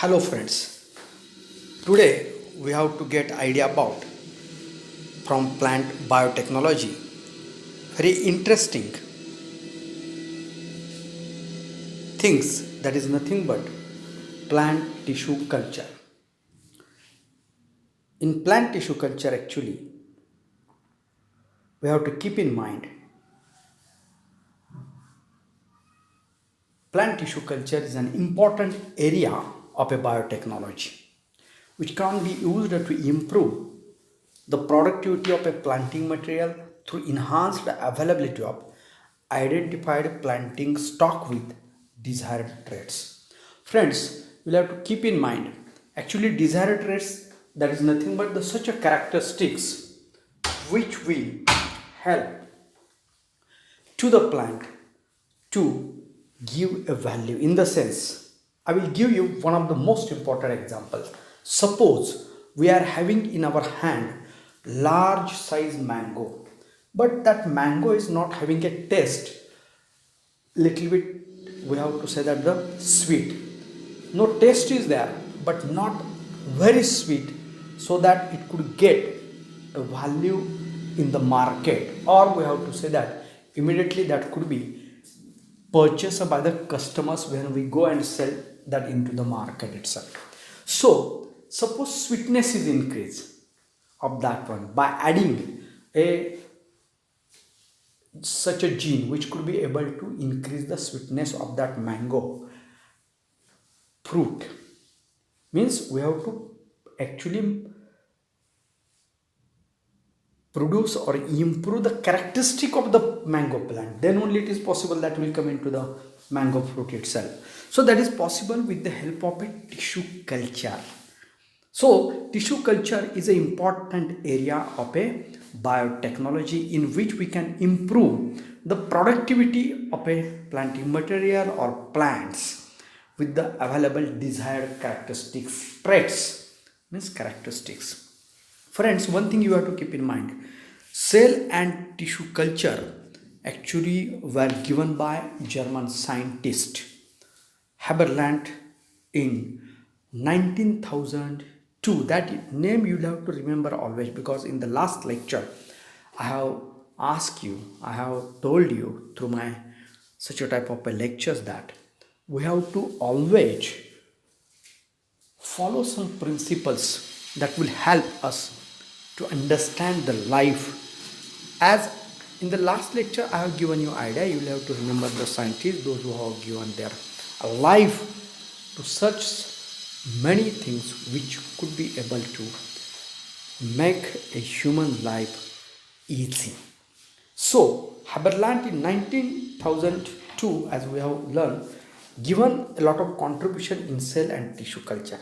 Hello friends. Today we have to get idea about from plant biotechnology. Very interesting things that is nothing but plant tissue culture. In plant tissue culture actually we have to keep in mind plant tissue culture is an important area of a biotechnology which can be used to improve the productivity of a planting material through enhanced availability of identified planting stock with desired traits. Friends, you'll have to keep in mind actually desired traits that is nothing but the such a characteristics which will help to the plant to give a value. In the sense, I will give you one of the most important examples. Suppose we are having in our hand large size mango, but that mango is not having a taste, little bit, we have to say that the sweet, no taste is there but not very sweet, so that it could get a value in the market, or we have to say that immediately that could be purchased by the customers when we go and sell that into the market itself. So suppose sweetness is increased of that one by adding a such a gene which could be able to increase the sweetness of that mango fruit. Means we have to actually produce or improve the characteristic of the mango plant, then only it is possible that will come into the mango fruit itself. So that is possible with the help of a tissue culture. So tissue culture is an important area of a biotechnology in which we can improve the productivity of a planting material or plants with the available desired characteristics, traits, means characteristics. Friends, one thing you have to keep in mind, cell and tissue culture actually were given by German scientist Haberland in 19,002. That name you'll have to remember always, because in the last lecture I have asked you, I have told you through my such a type of lectures that we have to always follow some principles that will help us to understand the life. As in the last lecture I have given you idea, you will have to remember the scientists, those who have given their life to such many things which could be able to make a human life easy. So Haberland in 19,002, as we have learned, given a lot of contribution in cell and tissue culture.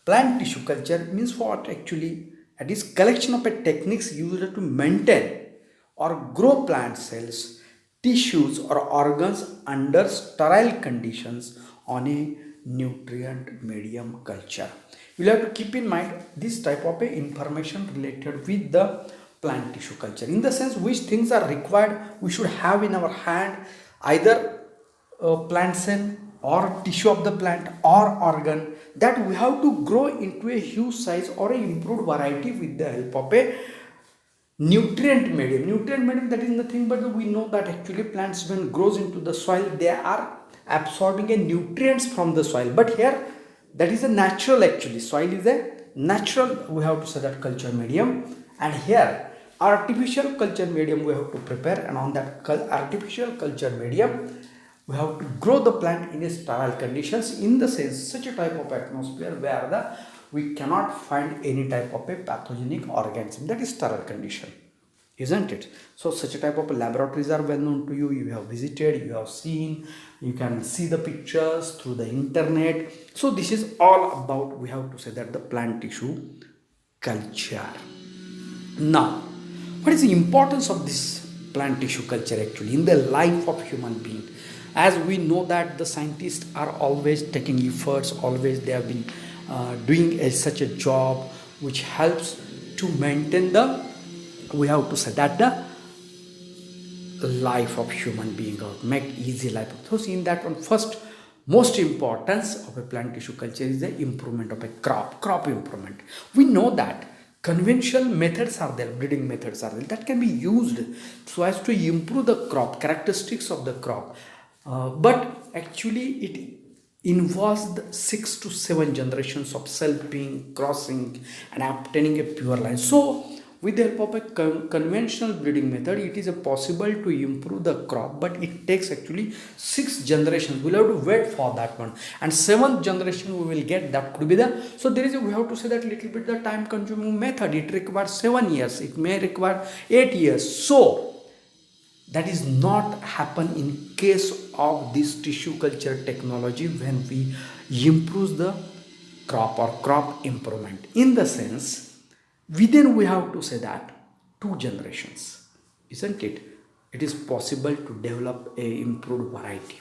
Plant tissue culture means what actually? It is collection of a techniques used to maintain or grow plant cells, tissues or organs under sterile conditions on a nutrient medium culture. You will have to keep in mind this type of information related with the plant tissue culture, in the sense which things are required we should have in our hand, either plant cell or tissue of the plant or organ, that we have to grow into a huge size or a improved variety with the help of a nutrient medium, that is nothing but we know that actually plants when grows into the soil they are absorbing a nutrients from the soil, but here that is a natural, actually soil is a natural, we have to say that culture medium, and here artificial culture medium we have to prepare, and on that artificial culture medium we have to grow the plant in a sterile conditions, in the sense such a type of atmosphere where we cannot find any type of a pathogenic organism, that is sterile condition, isn't it? So such a type of laboratories are well known to you, you have visited, you have seen, you can see the pictures through the internet. So this is all about, we have to say that the plant tissue culture. Now, what is the importance of this plant tissue culture actually in the life of human being? As we know that the scientists are always taking efforts, always they have been doing such a job which helps to maintain the, we have to say that the life of human being, or make easy life. So in that one, first most importance of a plant tissue culture is the improvement of a crop improvement. We know that conventional methods are there, breeding methods are there, that can be used so as to improve the crop characteristics of the crop. But actually it involves the 6 to 7 generations of selfing, crossing, and obtaining a pure line. So with the help of a conventional breeding method, it is possible to improve the crop, but it takes actually 6 generations. We'll have to wait for that one, and 7th generation we will get, that could be the, so there is a, we have to say that little bit the time consuming method. It requires 7 years, it may require 8 years. So that is not happen in case of this tissue culture technology when we improve the crop or crop improvement. In the sense, within we have to say that 2 generations, isn't it? It is possible to develop a improved variety.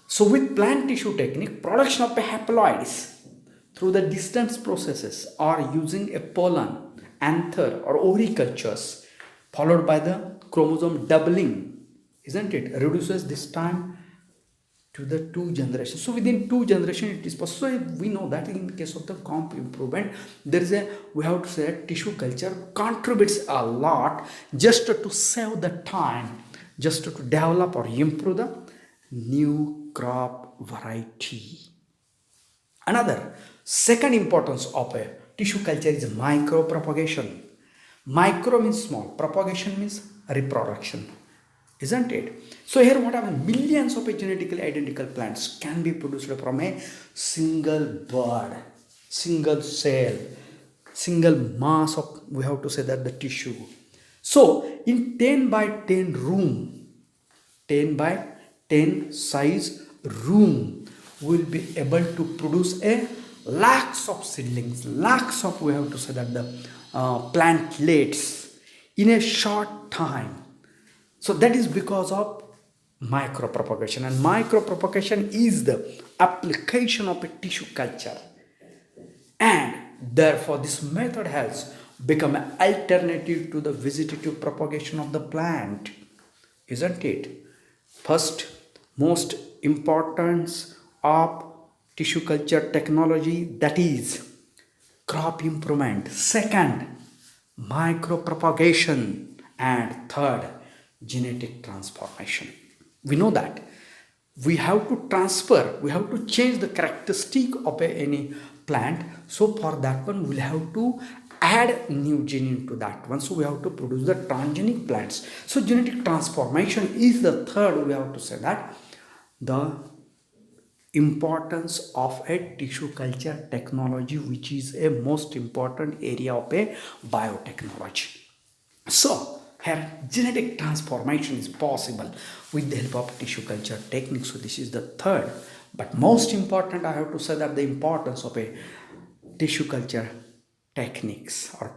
So with plant tissue technique, production of haploids through the distance processes or using a pollen, anther, or ovary cultures followed by the chromosome doubling, isn't it, reduces this time to the 2 generations. So within 2 generations it is possible. So we know that in case of the comp improvement, there is a, we have to say that tissue culture contributes a lot just to save the time, just to develop or improve the new crop variety. Another second importance of a tissue culture is micro propagation. Micro means small, propagation means reproduction, isn't it? So here what happens, millions of genetically identical plants can be produced from a single bud, single cell, single mass of, we have to say that, the tissue. So in 10 by 10 room, 10 by 10 size room, we will be able to produce a lakhs of seedlings, lakhs of, we have to say that, the plantlets in a short time. So that is because of micropropagation, and micropropagation is the application of a tissue culture, and therefore this method has become an alternative to the vegetative propagation of the plant, isn't it? First, most importance of tissue culture technology, that is crop improvement. Second, micropropagation. And third, genetic transformation. We know that we have to transfer, we have to change the characteristic of any plant. So for that one we'll have to add new gene into that one. So we have to produce the transgenic plants. So genetic transformation is the third, we have to say that, the importance of a tissue culture technology, which is a most important area of a biotechnology. So here genetic transformation is possible with the help of tissue culture technique. So this is the third, but most important, I have to say that the importance of a tissue culture techniques or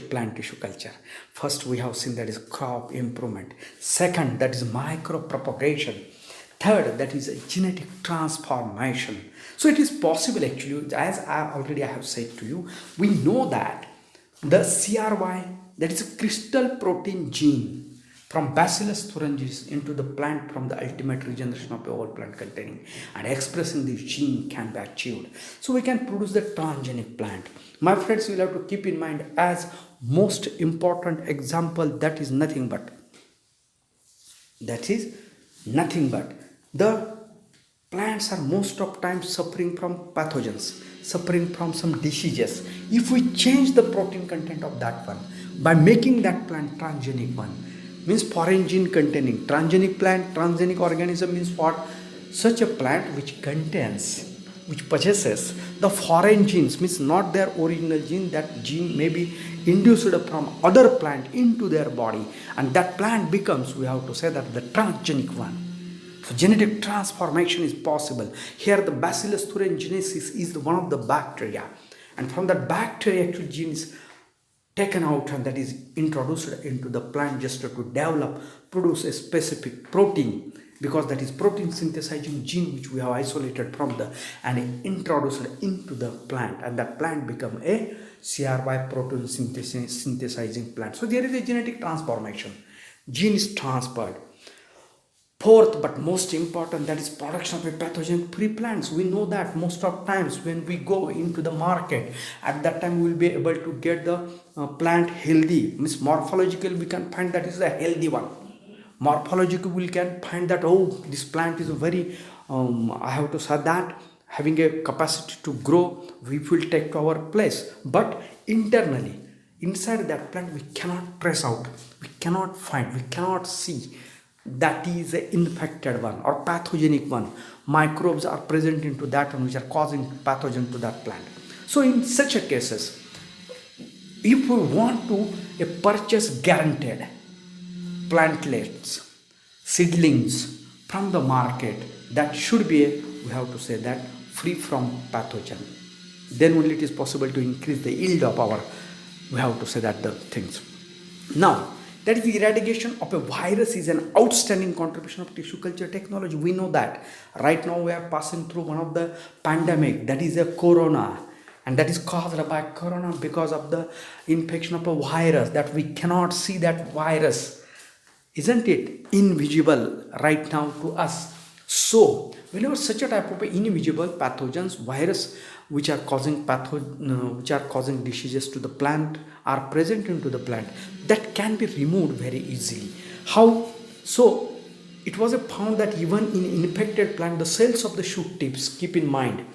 plant tissue culture. First we have seen that is crop improvement. Second, that is micropropagation. Third, that is a genetic transformation. So it is possible actually, as I have said to you, we know that the CRY, that is a crystal protein gene from Bacillus thuringiensis into the plant from the ultimate regeneration of the whole plant containing, and expressing this gene can be achieved. So we can produce the transgenic plant. My friends, you will have to keep in mind as most important example, that is nothing but the plants are most of times suffering from pathogens, suffering from some diseases. If we change the protein content of that one by making that plant transgenic one, means foreign gene containing transgenic plant, transgenic organism means what? Such a plant which possesses the foreign genes, means not their original gene, that gene may be induced from other plant into their body, and that plant becomes, we have to say that, the transgenic one. So genetic transformation is possible. Here the Bacillus thuringiensis is one of the bacteria, and from that bacteria actual gene is taken out, and that is introduced into the plant just to produce a specific protein, because that is protein synthesizing gene which we have isolated from and introduced into the plant, and that plant become a CRY protein synthesizing plant. So there is a genetic transformation, gene is transferred. Fourth, but most important, that is production of a pathogen free plants. We know that most of times when we go into the market, at that time we will be able to get the plant healthy. Means morphological, we can find that is a healthy one. Morphological, we can find that, oh, this plant is a very, I have to say that, having a capacity to grow, we will take to our place. But internally, inside that plant, we cannot trace out, we cannot find, we cannot see that is an infected one or pathogenic one. Microbes are present into that one which are causing pathogen to that plant. So in such a cases, if we want to purchase guaranteed plantlets, seedlings from the market, that should be we have to say that free from pathogen. Then only it is possible to increase the yield of our, we have to say that the things. Now, that is the eradication of a virus is an outstanding contribution of tissue culture technology. We know that. Right now we are passing through one of the pandemic, that is a corona. And that is caused by corona because of the infection of a virus that we cannot see that virus. Isn't it invisible right now to us? So, whenever such a type of invisible pathogens, virus which are causing which are causing diseases to the plant are present into the plant, that can be removed very easily. How? So, it was found that even in infected plant, the cells of the shoot tips, keep in mind,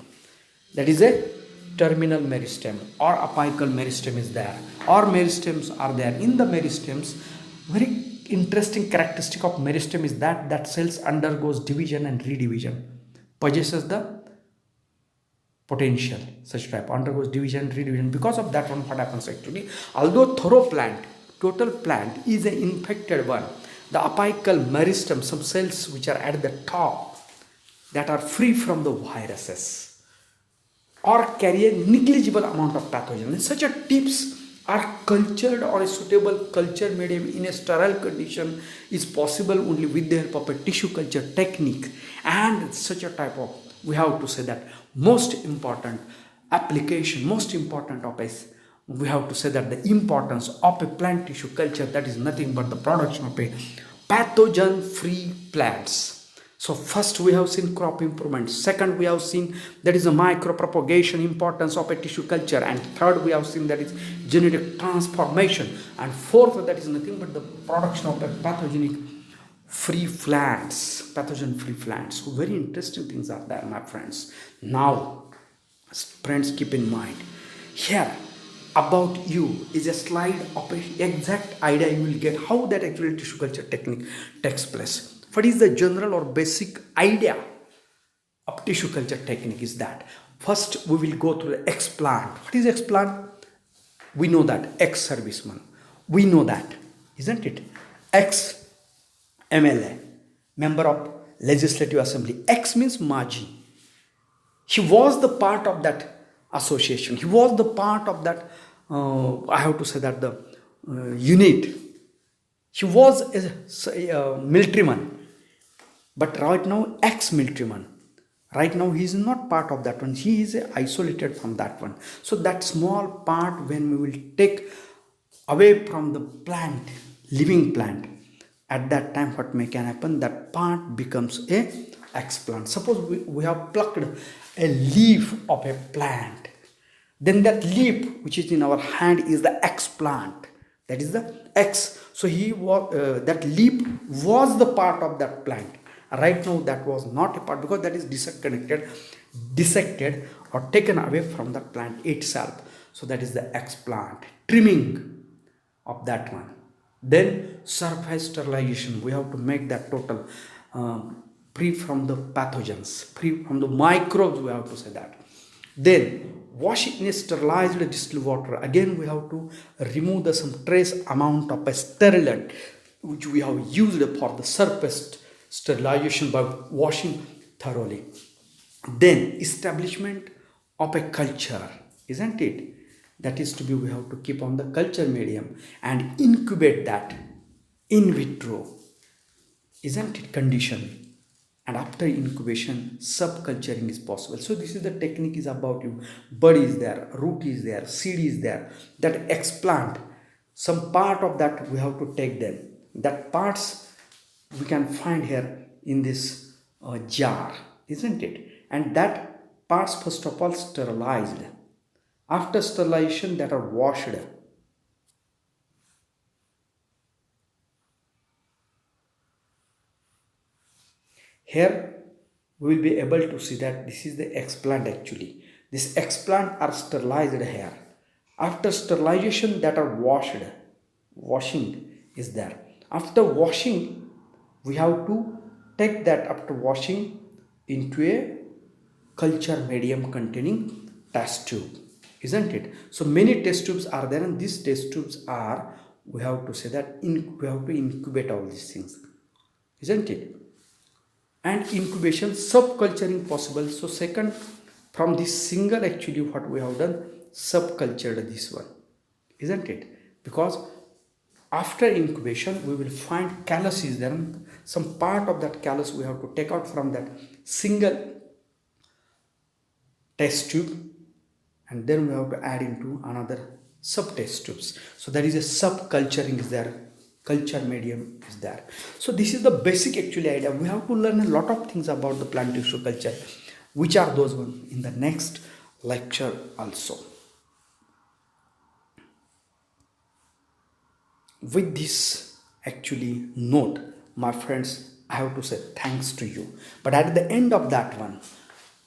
that is a terminal meristem or apical meristem is there, or meristems are there. In the meristems, very interesting characteristic of meristem is that cells undergoes division and redivision, possesses the potential, such type undergoes division and redivision. Because of that one, what happens actually, although thorough plant, total plant is an infected one, the apical meristem, some cells which are at the top that are free from the viruses or carry a negligible amount of pathogen. And such a tips are cultured or a suitable culture medium in a sterile condition is possible only with the help of a tissue culture technique. And such a type of, we have to say that most important application, most important of is, we have to say that the importance of a plant tissue culture, that is nothing but the production of a pathogen free plants. So first we have seen crop improvement, second we have seen that is a micropropagation importance of a tissue culture, and third we have seen that is genetic transformation, and fourth that is nothing but the production of a pathogenic free plants, pathogen free plants. So very interesting things are there, my friends. Now friends, keep in mind here about you is a slide of an exact idea you will get how that actually tissue culture technique takes place. What is the general or basic idea of tissue culture technique is that first we will go through the explant. What is explant? We know that ex-serviceman. We know that, isn't it? Ex-MLA, member of Legislative Assembly. Ex means Maji. He was the part of that association. He was the part of that, I have to say that the unit. He was a militaryman. But right now, ex-militaryman. Right now, he is not part of that one. He is isolated from that one. So that small part, when we will take away from the plant, living plant, at that time what may can happen, that part becomes a explant. Suppose we have plucked a leaf of a plant. Then that leaf which is in our hand is the explant. That is the X. So he was that leaf was the part of that plant. Right now that was not a part because that is dissected or taken away from the plant itself. So that is the explant, trimming of that one. Then surface sterilization, we have to make that total free from the pathogens, free from the microbes, we have to say that. Then wash in sterilized distilled water. Again we have to remove the some trace amount of a sterilant which we have used for the surface sterilization by washing thoroughly. Then establishment of a culture, isn't it? That is to be, we have to keep on the culture medium and incubate that in vitro, isn't it, condition. And after incubation, subculturing is possible. So this is the technique is about you. Bud is there, root is there, seed is there. That explant, some part of that we have to take them. That parts we can find here in this jar, isn't it? And that parts first of all sterilized. After sterilization, that are washed. Here we will be able to see that this is the explant actually. This explant are sterilized here. After sterilization, that are washed. Washing is there. After washing, we have to take that after washing into a culture medium containing test tube, isn't it? So many test tubes are there, and these test tubes are, we have to say that we have to incubate all these things, isn't it? And incubation subculturing possible. So second, from this single actually what we have done, subcultured this one, isn't it? Because after incubation we will find callus is there, and some part of that callus we have to take out from that single test tube, and then we have to add into another sub test tubes. So there is a subculturing is there, culture medium is there. So this is the basic actually idea. We have to learn a lot of things about the plant tissue culture. Which are those ones in the next lecture also. With this actually note, my friends, I have to say thanks to you. But at the end of that one,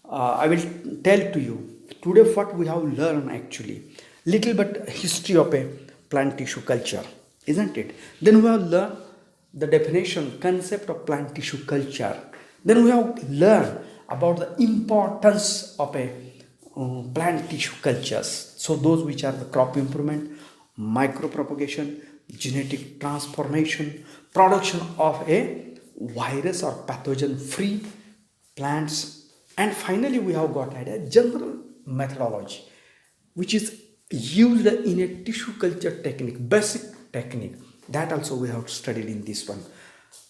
I will tell to you today what we have learned actually. Little bit history of a plant tissue culture, isn't it? Then we have learned the definition, concept of plant tissue culture. Then we have learned about the importance of a plant tissue cultures. So those which are the crop improvement, micropropagation, genetic transformation, production of a virus or pathogen free plants, and finally we have got a general methodology which is used in a tissue culture technique, basic technique, that also we have studied in this one.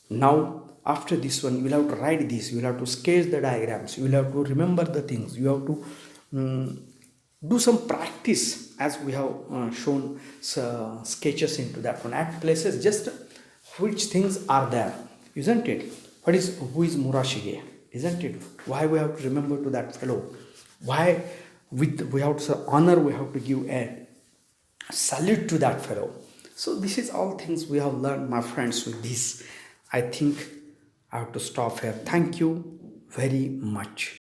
Now after this one you will have to write this, you will have to sketch the diagrams, you will have to remember the things, you have to do some practice as we have shown sketches into that one at places, just which things are there, isn't it? Who is Murashige, isn't it? Why we have to remember to that fellow, why we have to honor, we have to give a salute to that fellow. So this is all things we have learned, my friends. With this I think I have to stop here. Thank you very much.